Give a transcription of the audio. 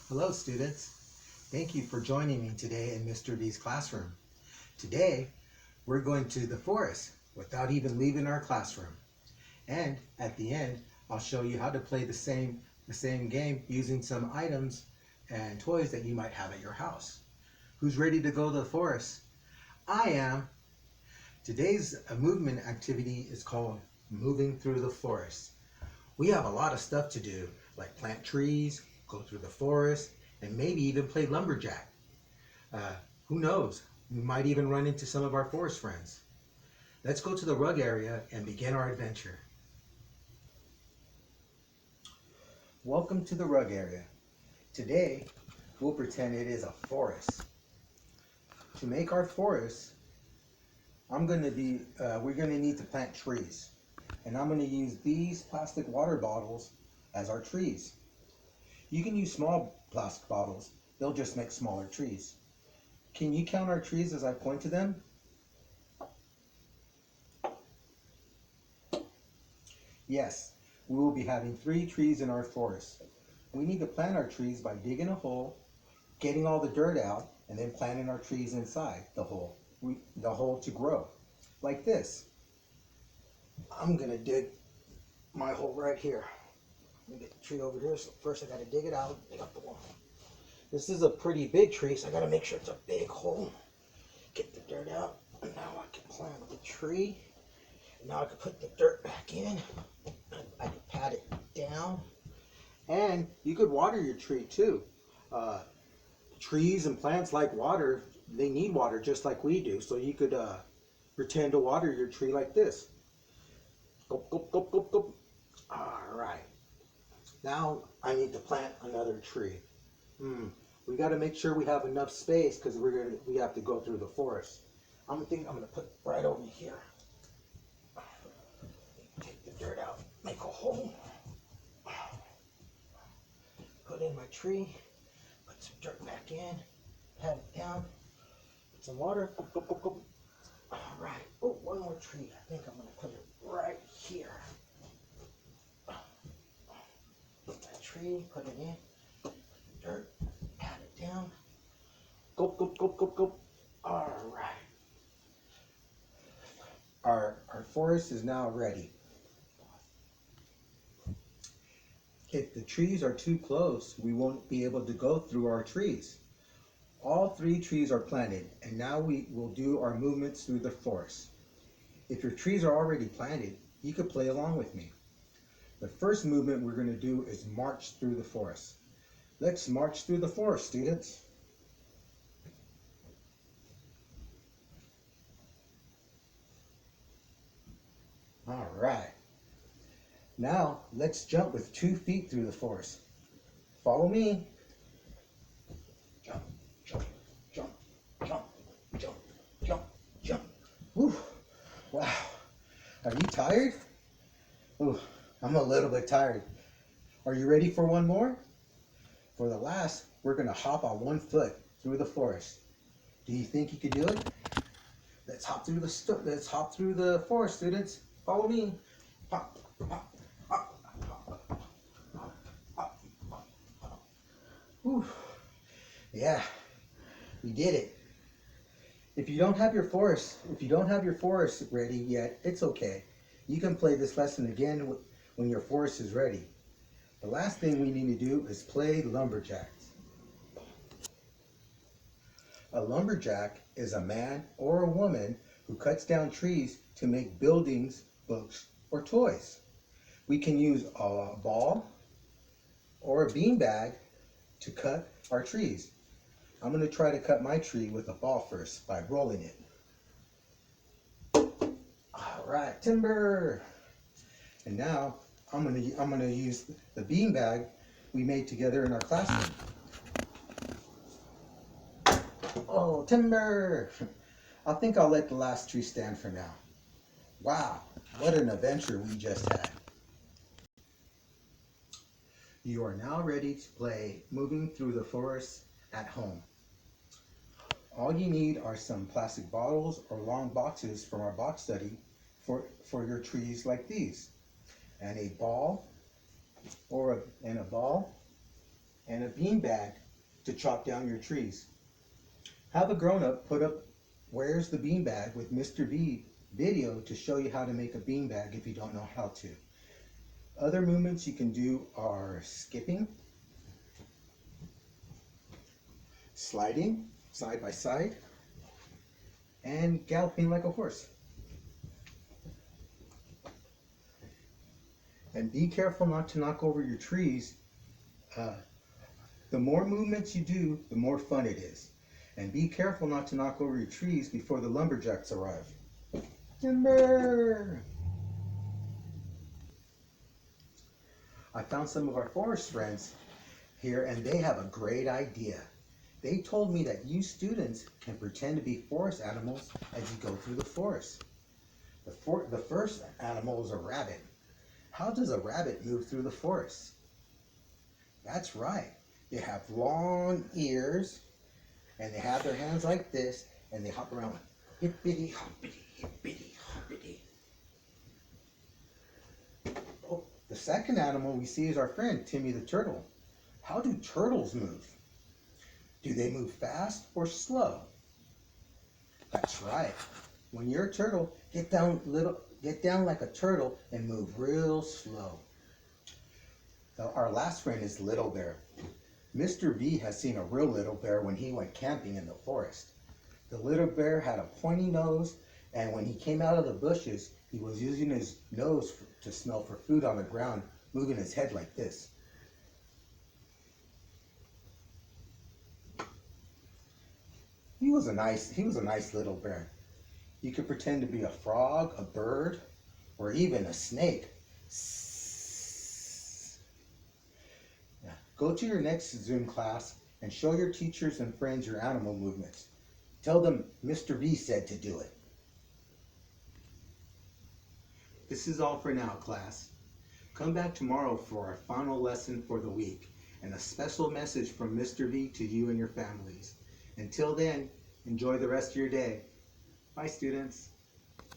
Hello students. Thank you for joining me today in Mr. D's classroom. Today we're going to the forest without even leaving our classroom. And at the end I'll show you how to play the same game using some items and toys that you might have at your house. Who's ready to go to the forest? I am. Today's movement activity is called moving through the forest. We have a lot of stuff to do, like plant trees, go through the forest, and maybe even play lumberjack. Uh, who knows? We might even run into some of our forest friends. Let's go to the rug area and begin our adventure. Welcome to the rug area. Today, we'll pretend it is a forest. To make our forest, we're going to need to plant trees. And I'm going to use these plastic water bottles as our trees. You can use small plastic bottles. They'll just make smaller trees. Can you count our trees as I point to them? Yes, we will be having 3 trees in our forest. We need to plant our trees by digging a hole, getting all the dirt out, and then planting our trees inside the hole. The hole to grow, like this. I'm gonna dig my hole right here. Let me get the tree over here. So first I gotta dig it out, dig up the wall. This is a pretty big tree, so I gotta make sure it's a big hole. Get the dirt out, and now I can plant the tree. Now I can put the dirt back in. I can pat it down. And you could water your tree too. Trees and plants like water. They need water just like we do. So you could pretend to water your tree like this. Gulp, gulp, gulp, gulp, gulp. All right. Now I need to plant another tree. We got to make sure we have enough space because we have to go through the forest. I'm gonna put it right over here. Take the dirt out, make a hole. Put in my tree. Put some dirt back in. Pat it down. Put some water. Go, go, go, go. All right. Oh, one more tree. I think I'm gonna put it right here. Put that tree. Put it in. Dirt. Pat it down. Go, go, go, go, go. All right. Our forest is now ready. If the trees are too close, we won't be able to go through our trees. All 3 trees are planted, and now we will do our movements through the forest. If your trees are already planted, you could play along with me. The first movement we're going to do is march through the forest. Let's march through the forest, students. All right. Now, let's jump with 2 feet through the forest. Follow me. Jump, jump, jump, jump, jump, jump, jump. Whew. Wow. Are you tired? Ooh, I'm a little bit tired. Are you ready for one more? For the last, we're going to hop on 1 foot through the forest. Do you think you could do it? Let's hop through the forest, students. Follow me. Hop, hop, hop, hop, hop, hop, hop. Whew. Yeah, we did it. If you don't have your forest ready yet, it's okay. You can play this lesson again when your forest is ready. The last thing we need to do is play lumberjacks. A lumberjack is a man or a woman who cuts down trees to make buildings, books, or toys. We can use a ball or a beanbag to cut our trees. I'm going to try to cut my tree with a ball first by rolling it. All right, timber. And now I'm going to use the beanbag we made together in our classroom. Oh, timber. I think I'll let the last tree stand for now. Wow, what an adventure we just had. You are now ready to play Moving Through the Forest at home. All you need are some plastic bottles or long boxes from our box study for your trees like these, and a ball and a beanbag to chop down your trees. Have a grown-up put up Where's the Beanbag with Mr. V video to show you how to make a beanbag if you don't know how to. Other movements you can do are skipping, sliding side by side, and galloping like a horse. And be careful not to knock over your trees. The more movements you do, the more fun it is. And be careful not to knock over your trees before the lumberjacks arrive. Timber! I found some of our forest friends here and they have a great idea. They told me that you students can pretend to be forest animals as you go through the forest. The first animal is a rabbit. How does a rabbit move through the forest? That's right. They have long ears and they have their hands like this and they hop around like hippity hoppity, hippity hoppity. Oh, the second animal we see is our friend Timmy the turtle. How do turtles move? Do they move fast or slow? That's right. When you're a turtle, get down like a turtle and move real slow. Our last friend is Little Bear. Mr. V has seen a real little bear when he went camping in the forest. The little bear had a pointy nose, and when he came out of the bushes, he was using his nose to smell for food on the ground, moving his head like this. He was a nice little bear. You could pretend to be a frog, a bird, or even a snake. Yeah. Go to your next Zoom class and show your teachers and friends your animal movements. Tell them Mr. V said to do it. This is all for now, class. Come back tomorrow for our final lesson for the week and a special message from Mr. V to you and your families. Until then, enjoy the rest of your day. Bye, students.